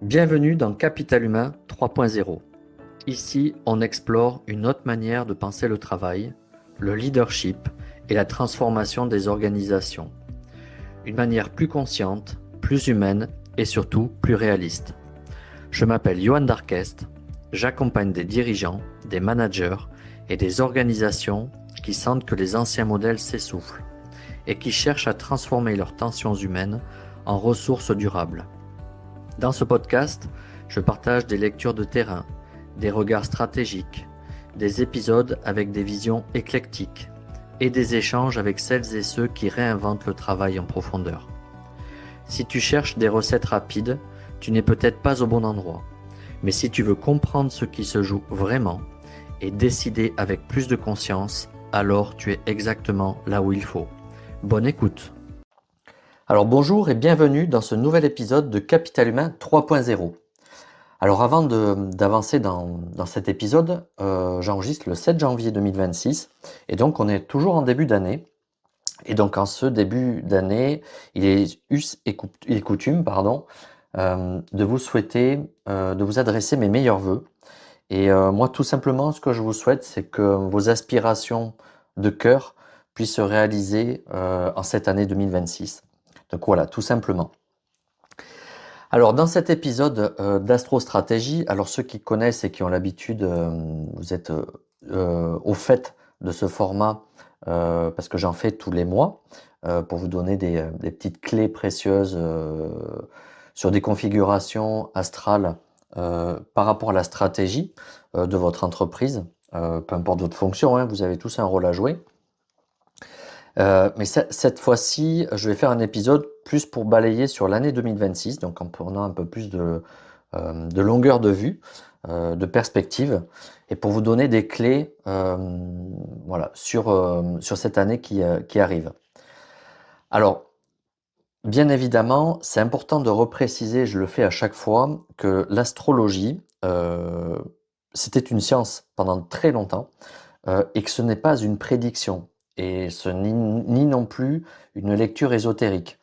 Bienvenue dans Capital Humain 3.0. Ici, on explore une autre manière de penser le travail, le leadership et la transformation des organisations. Une manière plus consciente, plus humaine et surtout plus réaliste. Je m'appelle Johan Darquest, j'accompagne des dirigeants, des managers et des organisations qui sentent que les anciens modèles s'essoufflent et qui cherchent à transformer leurs tensions humaines en ressources durables. Dans ce podcast, je partage des lectures de terrain, des regards stratégiques, des épisodes avec des visions éclectiques et des échanges avec celles et ceux qui réinventent le travail en profondeur. Si tu cherches des recettes rapides, tu n'es peut-être pas au bon endroit. Mais si tu veux comprendre ce qui se joue vraiment et décider avec plus de conscience, alors tu es exactement là où il faut. Bonne écoute. Alors bonjour et bienvenue dans ce nouvel épisode de Capital Humain 3.0. Alors avant d'avancer dans cet épisode, j'enregistre le 7 janvier 2026 et donc on est toujours en début d'année. Et donc en ce début d'année, il est coutume de vous souhaiter, de vous adresser mes meilleurs vœux. Et moi tout simplement ce que je vous souhaite, c'est que vos aspirations de cœur puissent se réaliser en cette année 2026. Donc voilà, tout simplement. Alors dans cet épisode d'astrostratégie, alors ceux qui connaissent et qui ont l'habitude, vous êtes au fait de ce format parce que j'en fais tous les mois pour vous donner des petites clés précieuses sur des configurations astrales par rapport à la stratégie de votre entreprise, peu importe votre fonction, hein, vous avez tous un rôle à jouer. Mais cette fois-ci, je vais faire un épisode plus pour balayer sur l'année 2026, donc en prenant un peu plus de longueur de vue, de perspective, et pour vous donner des clés voilà, sur cette année qui arrive. Alors, bien évidemment, c'est important de repréciser, je le fais à chaque fois, que l'astrologie, c'était une science pendant très longtemps, et que ce n'est pas une prédiction. Et ce ni non plus une lecture ésotérique.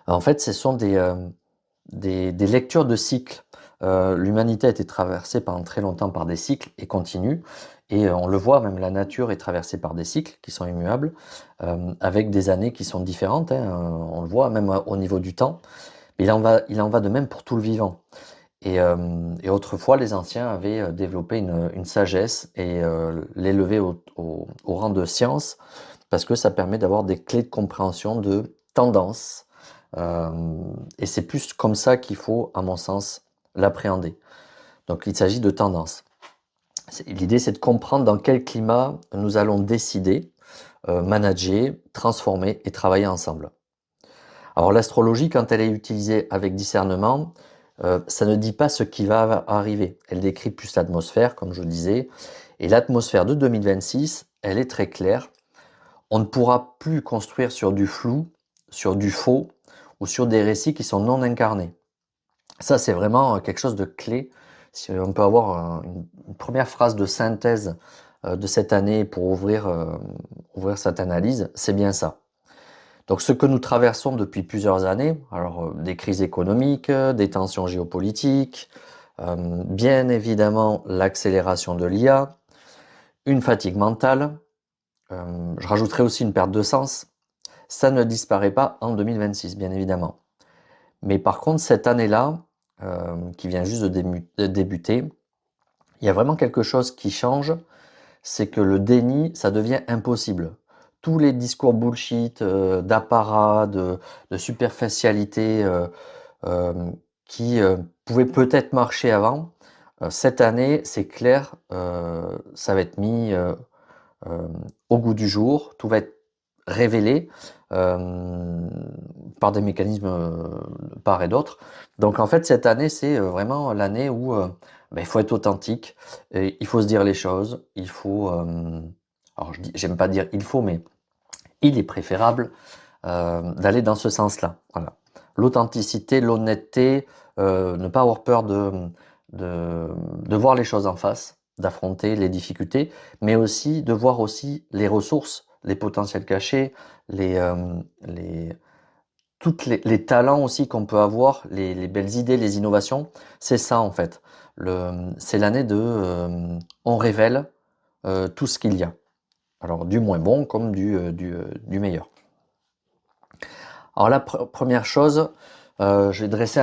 En fait, ce sont des lectures de cycles. L'humanité a été traversée pendant très longtemps par des cycles et continue. Et on le voit, même la nature est traversée par des cycles qui sont immuables, avec des années qui sont différentes. Hein, on le voit même au niveau du temps. Mais il en va de même pour tout le vivant. Et autrefois, les anciens avaient développé une sagesse et l'élever au rang de science parce que ça permet d'avoir des clés de compréhension de tendances. Et c'est plus comme ça qu'il faut, à mon sens, l'appréhender. Donc il s'agit de tendances. L'idée, c'est de comprendre dans quel climat nous allons décider, manager, transformer et travailler ensemble. Alors l'astrologie, quand elle est utilisée avec discernement, ça ne dit pas ce qui va arriver. Elle décrit plus l'atmosphère, comme je le disais. Et l'atmosphère de 2026, elle est très claire. On ne pourra plus construire sur du flou, sur du faux ou sur des récits qui sont non incarnés. Ça, c'est vraiment quelque chose de clé. Si on peut avoir une première phrase de synthèse de cette année pour ouvrir cette analyse, c'est bien ça. Donc ce que nous traversons depuis plusieurs années, alors des crises économiques, des tensions géopolitiques, bien évidemment l'accélération de l'IA, une fatigue mentale, je rajouterai aussi une perte de sens, ça ne disparaît pas en 2026 bien évidemment. Mais par contre cette année-là, qui vient juste de débuter, il y a vraiment quelque chose qui change, c'est que le déni, ça devient impossible. Tous les discours bullshit, d'apparat, de superficialité qui pouvaient peut-être marcher avant, cette année, c'est clair, ça va être mis au goût du jour, tout va être révélé par des mécanismes de part et d'autre. Donc en fait, cette année, c'est vraiment l'année où il faut être authentique, et il faut se dire les choses, il faut... alors j'aime pas dire il faut, mais il est préférable d'aller dans ce sens-là. Voilà. L'authenticité, l'honnêteté, ne pas avoir peur de voir les choses en face, d'affronter les difficultés, mais aussi de voir aussi les ressources, les potentiels cachés, toutes les talents aussi qu'on peut avoir, les belles idées, les innovations, c'est ça en fait. C'est l'année de on révèle tout ce qu'il y a. Alors du moins bon comme du meilleur. Alors la première chose, je vais dresser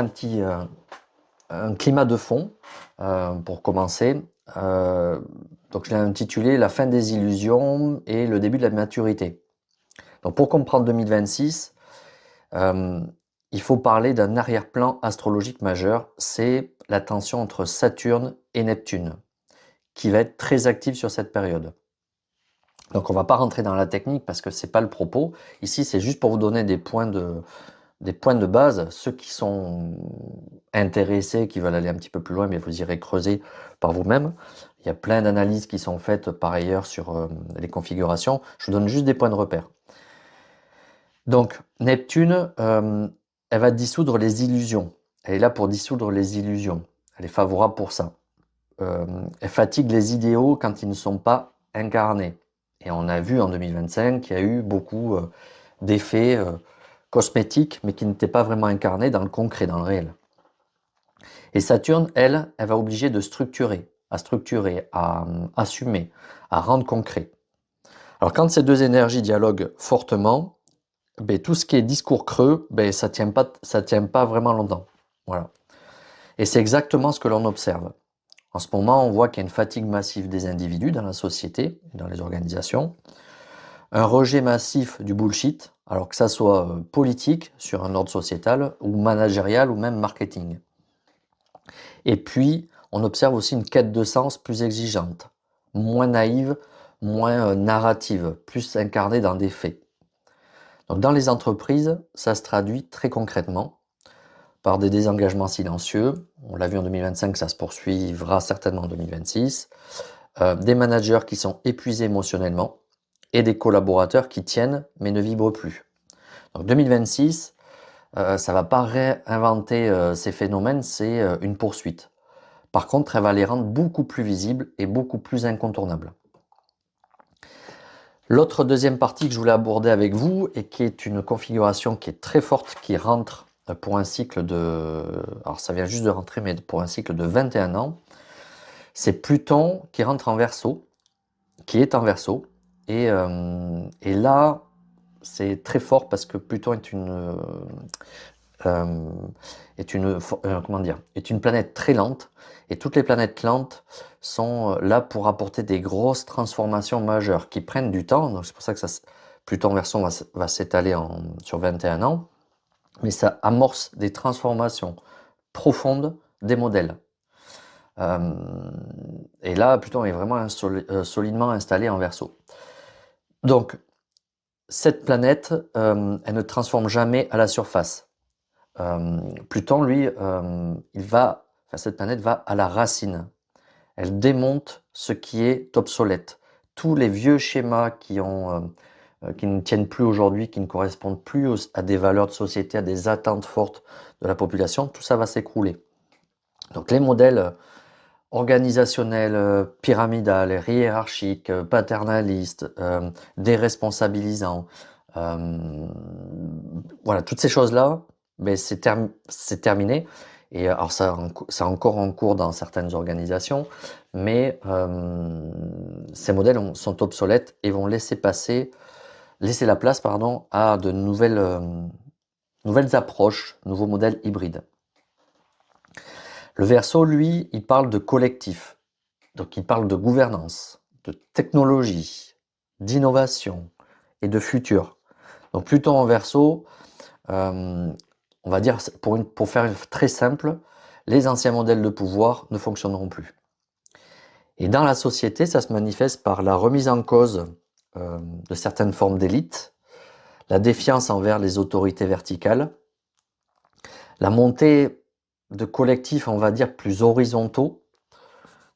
un climat de fond pour commencer. Donc je l'ai intitulé La fin des illusions et le début de la maturité. Donc pour comprendre 2026, il faut parler d'un arrière-plan astrologique majeur, c'est la tension entre Saturne et Neptune, qui va être très active sur cette période. Donc on va pas rentrer dans la technique parce que c'est pas le propos. Ici, c'est juste pour vous donner des points de base. Ceux qui sont intéressés, qui veulent aller un petit peu plus loin, mais vous irez creuser par vous-même. Il y a plein d'analyses qui sont faites par ailleurs sur les configurations. Je vous donne juste des points de repère. Donc, Neptune, elle va dissoudre les illusions. Elle est là pour dissoudre les illusions. Elle est favorable pour ça. Elle fatigue les idéaux quand ils ne sont pas incarnés. Et on a vu en 2025 qu'il y a eu beaucoup d'effets cosmétiques, mais qui n'étaient pas vraiment incarnés dans le concret, dans le réel. Et Saturne, elle va obliger de structurer, à assumer, à rendre concret. Alors quand ces deux énergies dialoguent fortement, ben, tout ce qui est discours creux, ben, ça tient pas vraiment longtemps. Voilà. Et c'est exactement ce que l'on observe. En ce moment, on voit qu'il y a une fatigue massive des individus dans la société, dans les organisations, un rejet massif du bullshit, alors que ça soit politique, sur un ordre sociétal, ou managérial, ou même marketing. Et puis, on observe aussi une quête de sens plus exigeante, moins naïve, moins narrative, plus incarnée dans des faits. Donc dans les entreprises, ça se traduit très concrètement par des désengagements silencieux. On l'a vu en 2025, ça se poursuivra certainement en 2026. Des managers qui sont épuisés émotionnellement et des collaborateurs qui tiennent mais ne vibrent plus. Donc 2026, ça ne va pas réinventer ces phénomènes, c'est une poursuite. Par contre, elle va les rendre beaucoup plus visibles et beaucoup plus incontournables. L'autre deuxième partie que je voulais aborder avec vous et qui est une configuration qui est très forte, qui rentre pour un cycle de... Alors ça vient juste de rentrer, mais pour un cycle de 21 ans, c'est Pluton qui rentre en Verseau, qui est en Verseau. Et là, c'est très fort parce que Pluton est une planète très lente. Et toutes les planètes lentes sont là pour apporter des grosses transformations majeures qui prennent du temps. Donc c'est pour ça que Pluton Verseau va s'étaler sur 21 ans. Mais ça amorce des transformations profondes des modèles. Et là, Pluton est vraiment solidement installé en Verseau. Donc, cette planète, elle ne transforme jamais à la surface. Pluton, lui, cette planète va à la racine. Elle démonte ce qui est obsolète. Tous les vieux schémas qui ne tiennent plus aujourd'hui, qui ne correspondent plus à des valeurs de société, à des attentes fortes de la population, tout ça va s'écrouler. Donc les modèles organisationnels, pyramidales, hiérarchiques, paternalistes, déresponsabilisants, voilà, toutes ces choses-là, ben, c'est terminé. Et alors c'est encore en cours dans certaines organisations, mais ces modèles sont obsolètes et vont laisser la place à de nouvelles approches, nouveaux modèles hybrides. Le Verseau, lui, il parle de collectif, donc il parle de gouvernance, de technologie, d'innovation et de futur. Donc Pluton en Verseau, on va dire, pour faire très simple, les anciens modèles de pouvoir ne fonctionneront plus. Et dans la société, ça se manifeste par la remise en cause de certaines formes d'élite, la défiance envers les autorités verticales, la montée de collectifs, on va dire, plus horizontaux,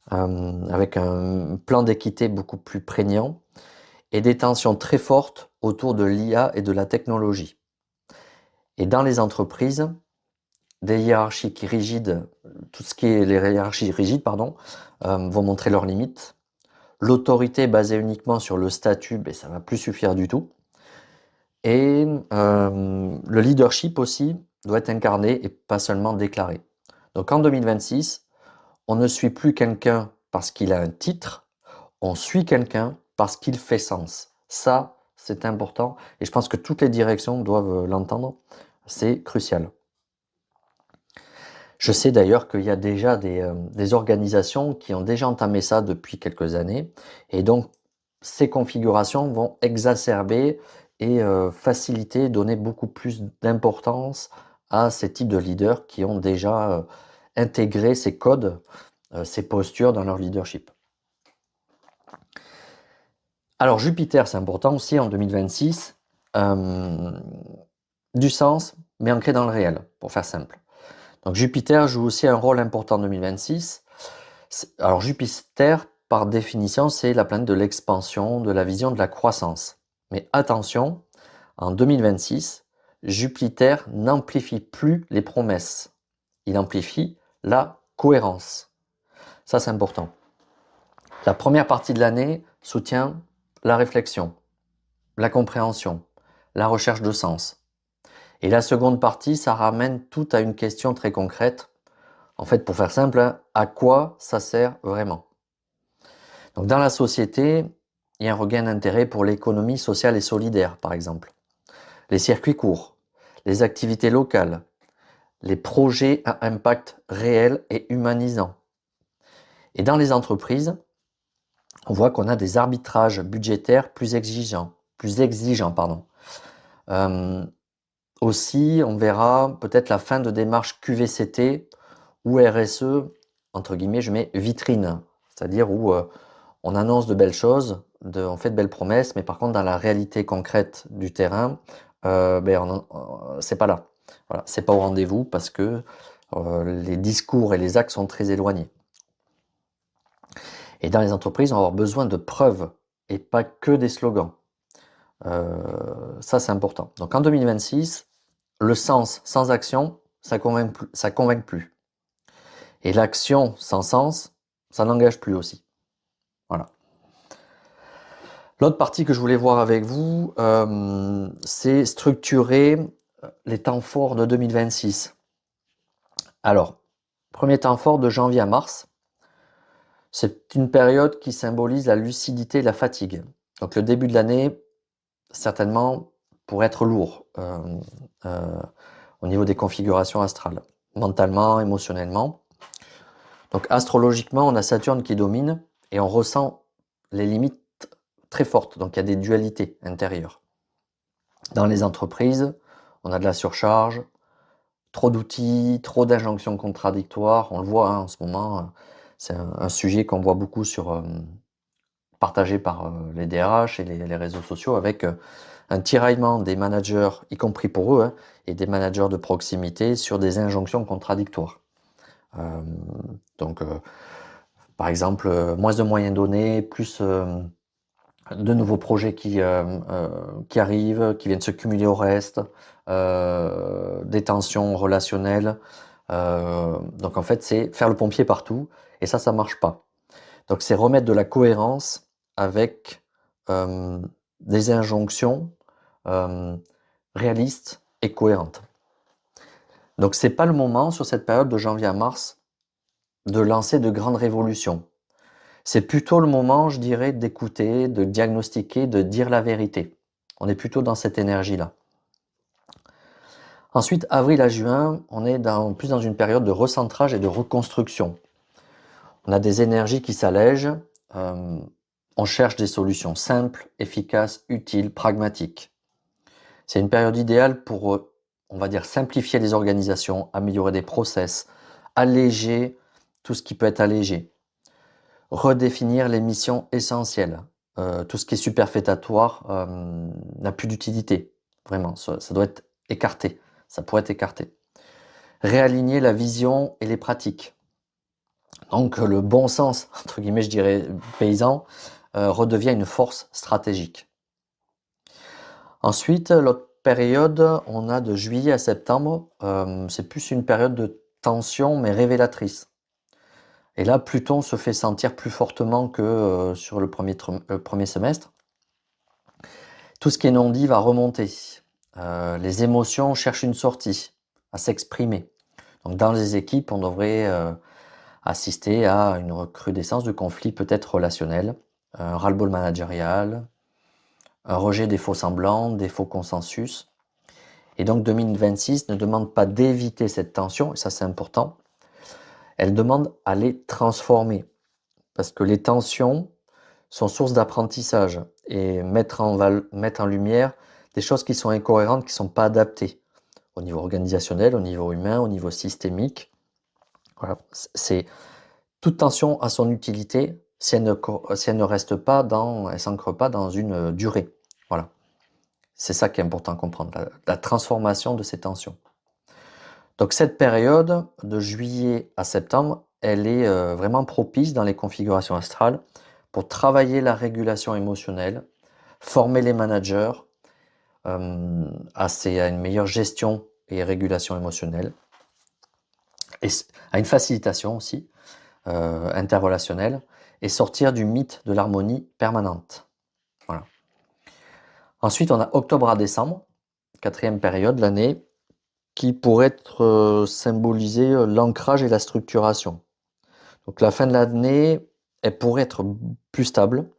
avec un plan d'équité beaucoup plus prégnant, et des tensions très fortes autour de l'IA et de la technologie. Et dans les entreprises, des hiérarchies rigides, tout ce qui est les hiérarchies rigides, vont montrer leurs limites. L'autorité basée uniquement sur le statut, ça ne va plus suffire du tout. Et le leadership aussi doit être incarné et pas seulement déclaré. Donc en 2026, on ne suit plus quelqu'un parce qu'il a un titre, on suit quelqu'un parce qu'il fait sens. Ça, c'est important et je pense que toutes les directions doivent l'entendre. C'est crucial. Je sais d'ailleurs qu'il y a déjà des organisations qui ont déjà entamé ça depuis quelques années et donc ces configurations vont exacerber et faciliter, donner beaucoup plus d'importance à ces types de leaders qui ont déjà intégré ces codes, ces postures dans leur leadership. Alors Jupiter, c'est important aussi en 2026, du sens, mais ancré dans le réel, pour faire simple. Donc Jupiter joue aussi un rôle important en 2026. Alors Jupiter, par définition, c'est la planète de l'expansion, de la vision, de la croissance. Mais attention, en 2026, Jupiter n'amplifie plus les promesses. Il amplifie la cohérence. Ça, c'est important. La première partie de l'année soutient la réflexion, la compréhension, la recherche de sens. Et la seconde partie, ça ramène tout à une question très concrète. En fait, pour faire simple, à quoi ça sert vraiment? Donc, dans la société, il y a un regain d'intérêt pour l'économie sociale et solidaire, par exemple. Les circuits courts, les activités locales, les projets à impact réel et humanisant. Et dans les entreprises, on voit qu'on a des arbitrages budgétaires plus exigeants. Aussi, on verra peut-être la fin de démarches QVCT ou RSE, entre guillemets, je mets vitrine, c'est-à-dire où on annonce de belles choses, on fait de belles promesses, mais par contre, dans la réalité concrète du terrain, c'est pas là. Voilà, c'est pas au rendez-vous parce que les discours et les actes sont très éloignés. Et dans les entreprises, on va avoir besoin de preuves et pas que des slogans. Ça, c'est important. Donc en 2026, le sens sans action, ça convainc plus. Et l'action sans sens, ça n'engage plus aussi. Voilà. L'autre partie que je voulais voir avec vous, c'est structurer les temps forts de 2026. Alors, premier temps fort de janvier à mars, c'est une période qui symbolise la lucidité et la fatigue. Donc le début de l'année, certainement, pour être lourd au niveau des configurations astrales, mentalement, émotionnellement. Donc astrologiquement, on a Saturne qui domine et on ressent les limites très fortes. Donc il y a des dualités intérieures. Dans les entreprises, on a de la surcharge, trop d'outils, trop d'injonctions contradictoires. On le voit en ce moment, c'est un sujet qu'on voit beaucoup partagé par les DRH et les réseaux sociaux avec un tiraillement des managers, y compris pour eux, et des managers de proximité sur des injonctions contradictoires. Par exemple, moins de moyens donnés, plus de nouveaux projets qui arrivent, qui viennent se cumuler au reste, des tensions relationnelles. Donc en fait, c'est faire le pompier partout, et ça marche pas. Donc c'est remettre de la cohérence avec des injonctions réalistes et cohérentes. Donc c'est pas le moment sur cette période de janvier à mars de lancer de grandes révolutions. C'est plutôt le moment, je dirais, d'écouter, de diagnostiquer, de dire la vérité. On est plutôt dans cette énergie-là. Ensuite, avril à juin, on est plus dans une période de recentrage et de reconstruction. On a des énergies qui s'allègent, on cherche des solutions simples, efficaces, utiles, pragmatiques. C'est une période idéale pour, on va dire, simplifier les organisations, améliorer des process, alléger tout ce qui peut être allégé, redéfinir les missions essentielles. Tout ce qui est superfétatoire n'a plus d'utilité. Vraiment, ça doit être écarté. Ça pourrait être écarté. Réaligner la vision et les pratiques. Donc le bon sens, entre guillemets, je dirais paysan, redevient une force stratégique. Ensuite, l'autre période, on a de juillet à septembre, c'est plus une période de tension mais révélatrice. Et là, Pluton se fait sentir plus fortement que sur le premier semestre. Tout ce qui est non dit va remonter. Les émotions cherchent une sortie, à s'exprimer. Donc dans les équipes, on devrait assister à une recrudescence de conflits peut-être relationnels, un ras-le-bol managérial, un rejet des faux semblants, des faux consensus. Et donc 2026 ne demande pas d'éviter cette tension, et ça c'est important, elle demande à les transformer. Parce que les tensions sont source d'apprentissage et mettre en lumière des choses qui sont incohérentes, qui ne sont pas adaptées au niveau organisationnel, au niveau humain, au niveau systémique. Voilà. C'est toute tension a son utilité si elle ne reste pas elle s'ancre pas dans une durée. Voilà. C'est ça qui est important à comprendre, la transformation de ces tensions. Donc cette période de juillet à septembre, elle est vraiment propice dans les configurations astrales pour travailler la régulation émotionnelle, former les managers à une meilleure gestion et régulation émotionnelle, et à une facilitation aussi interrelationnelle, et sortir du mythe de l'harmonie permanente. Voilà. Ensuite, on a octobre à décembre, quatrième période de l'année, qui pourrait être symboliser l'ancrage et la structuration. Donc la fin de l'année, elle pourrait être plus stable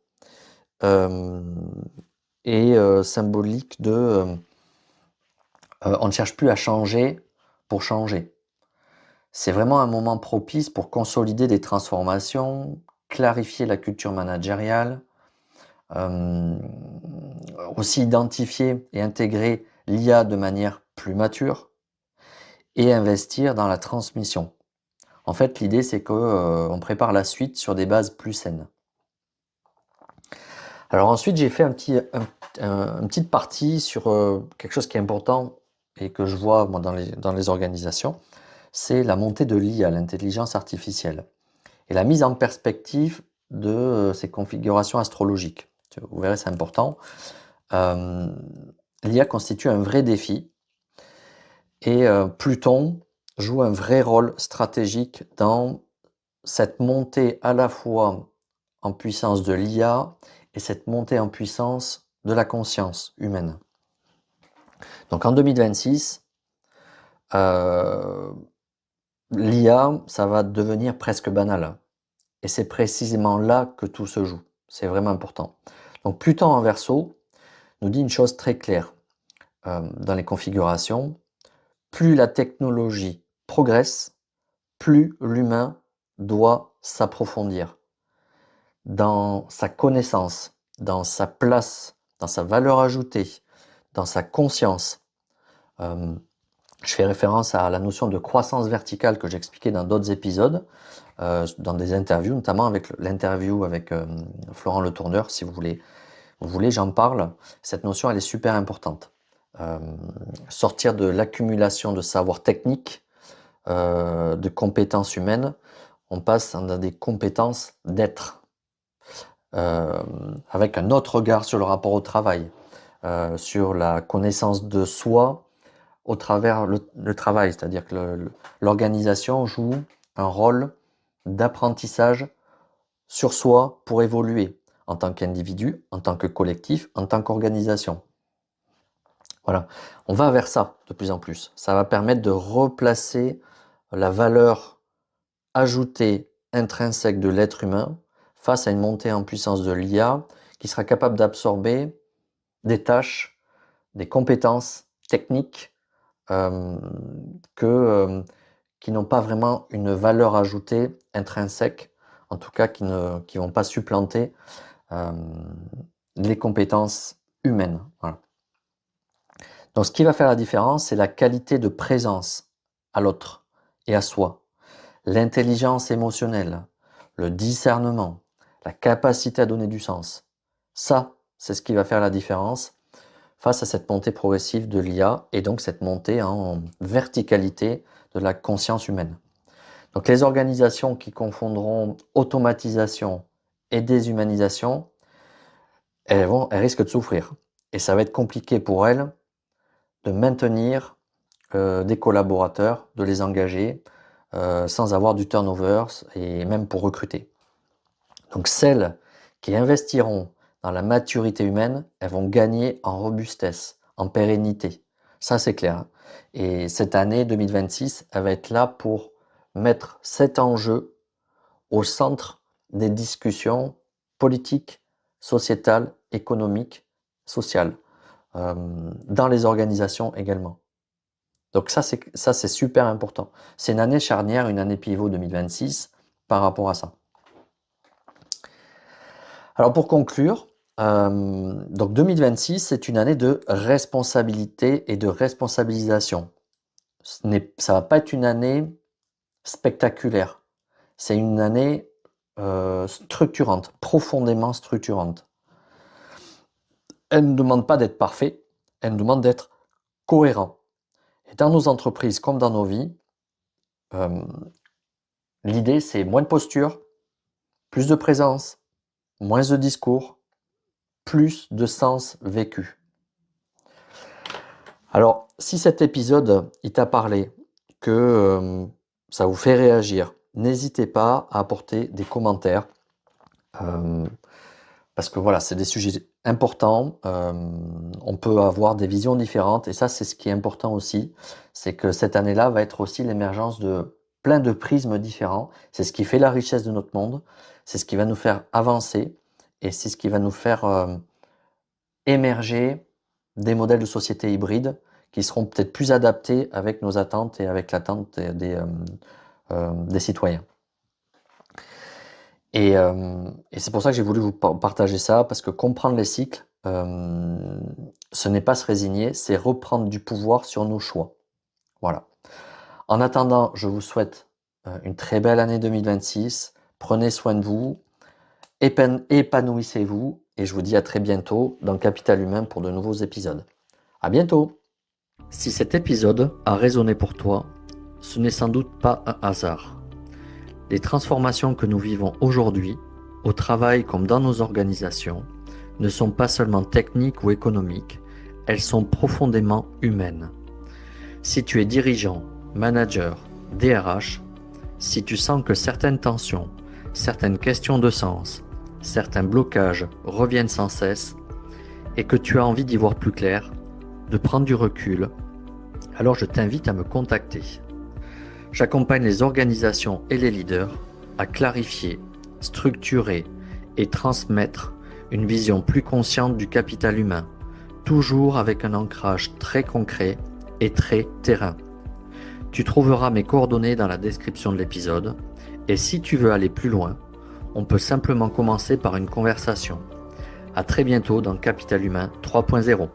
et symbolique de on ne cherche plus à changer pour changer. C'est vraiment un moment propice pour consolider des transformations, clarifier la culture managériale, aussi identifier et intégrer l'IA de manière plus mature et investir dans la transmission. En fait, l'idée, c'est qu'on prépare la suite sur des bases plus saines. Alors ensuite, j'ai fait une petite partie sur quelque chose qui est important et que je vois moi, dans les organisations, c'est la montée de l'IA, l'intelligence artificielle, et la mise en perspective de ces configurations astrologiques. Vous verrez, c'est important. L'IA constitue un vrai défi et Pluton joue un vrai rôle stratégique dans cette montée à la fois en puissance de l'IA et cette montée en puissance de la conscience humaine. Donc en 2026, l'IA, ça va devenir presque banal. Et c'est précisément là que tout se joue. C'est vraiment important. Donc Pluton en Verseau nous dit une chose très claire dans les configurations. Plus la technologie progresse, plus l'humain doit s'approfondir dans sa connaissance, dans sa place, dans sa valeur ajoutée, dans sa conscience. Je fais référence à la notion de croissance verticale que j'expliquais dans d'autres épisodes, dans des interviews, notamment avec l'interview avec Florent Le Tourneur, si vous voulez, j'en parle. Cette notion, elle est super importante. Sortir de l'accumulation de savoir technique, de compétences humaines, on passe dans des compétences d'être, avec un autre regard sur le rapport au travail, sur la connaissance de soi au travers le travail, c'est-à-dire que l'organisation joue un rôle d'apprentissage sur soi pour évoluer en tant qu'individu, en tant que collectif, en tant qu'organisation. Voilà, on va vers ça de plus en plus. Ça va permettre de replacer la valeur ajoutée intrinsèque de l'être humain face à une montée en puissance de l'IA qui sera capable d'absorber des tâches, des compétences techniques qui n'ont pas vraiment une valeur ajoutée intrinsèque, en tout cas qui ne vont pas supplanter les compétences humaines. Voilà. Donc ce qui va faire la différence, c'est la qualité de présence à l'autre et à soi, l'intelligence émotionnelle, le discernement, la capacité à donner du sens. Ça, c'est ce qui va faire la différence face à cette montée progressive de l'IA et donc cette montée en verticalité de la conscience humaine. Donc les organisations qui confondront automatisation et déshumanisation, elles risquent de souffrir. Et ça va être compliqué pour elles de maintenir des collaborateurs, de les engager sans avoir du turnover et même pour recruter. Donc celles qui investiront dans la maturité humaine, elles vont gagner en robustesse, en pérennité. Ça, c'est clair, hein. Et cette année 2026, elle va être là pour mettre cet enjeu au centre des discussions politiques, sociétales, économiques, sociales, dans les organisations également. Donc ça, c'est super important. C'est une année charnière, une année pivot 2026 par rapport à ça. Alors pour conclure, donc 2026, c'est une année de responsabilité et de responsabilisation. Ça ne va pas être une année spectaculaire. C'est une année structurante, profondément structurante. Elle ne demande pas d'être parfait, elle nous demande d'être cohérent. Et dans nos entreprises comme dans nos vies, l'idée c'est moins de posture, plus de présence, moins de discours, plus de sens vécu. Alors, si cet épisode il t'a parlé, que ça vous fait réagir, n'hésitez pas à apporter des commentaires. Parce que voilà, c'est des sujets importants, on peut avoir des visions différentes et ça c'est ce qui est important aussi, c'est que cette année-là va être aussi l'émergence de plein de prismes différents. C'est ce qui fait la richesse de notre monde, c'est ce qui va nous faire avancer et c'est ce qui va nous faire émerger des modèles de société hybrides qui seront peut-être plus adaptés avec nos attentes et avec l'attente des citoyens. Et c'est pour ça que j'ai voulu vous partager ça, parce que comprendre les cycles, ce n'est pas se résigner, c'est reprendre du pouvoir sur nos choix. Voilà. En attendant, je vous souhaite une très belle année 2026. Prenez soin de vous, épanouissez-vous, et je vous dis à très bientôt dans Capital Humain pour de nouveaux épisodes. À bientôt! Si cet épisode a résonné pour toi, ce n'est sans doute pas un hasard. Les transformations que nous vivons aujourd'hui, au travail comme dans nos organisations, ne sont pas seulement techniques ou économiques, elles sont profondément humaines. Si tu es dirigeant, manager, DRH, si tu sens que certaines tensions, certaines questions de sens, certains blocages reviennent sans cesse, et que tu as envie d'y voir plus clair, de prendre du recul, alors je t'invite à me contacter. J'accompagne les organisations et les leaders à clarifier, structurer et transmettre une vision plus consciente du capital humain, toujours avec un ancrage très concret et très terrain. Tu trouveras mes coordonnées dans la description de l'épisode et si tu veux aller plus loin, on peut simplement commencer par une conversation. À très bientôt dans Capital Humain 3.0.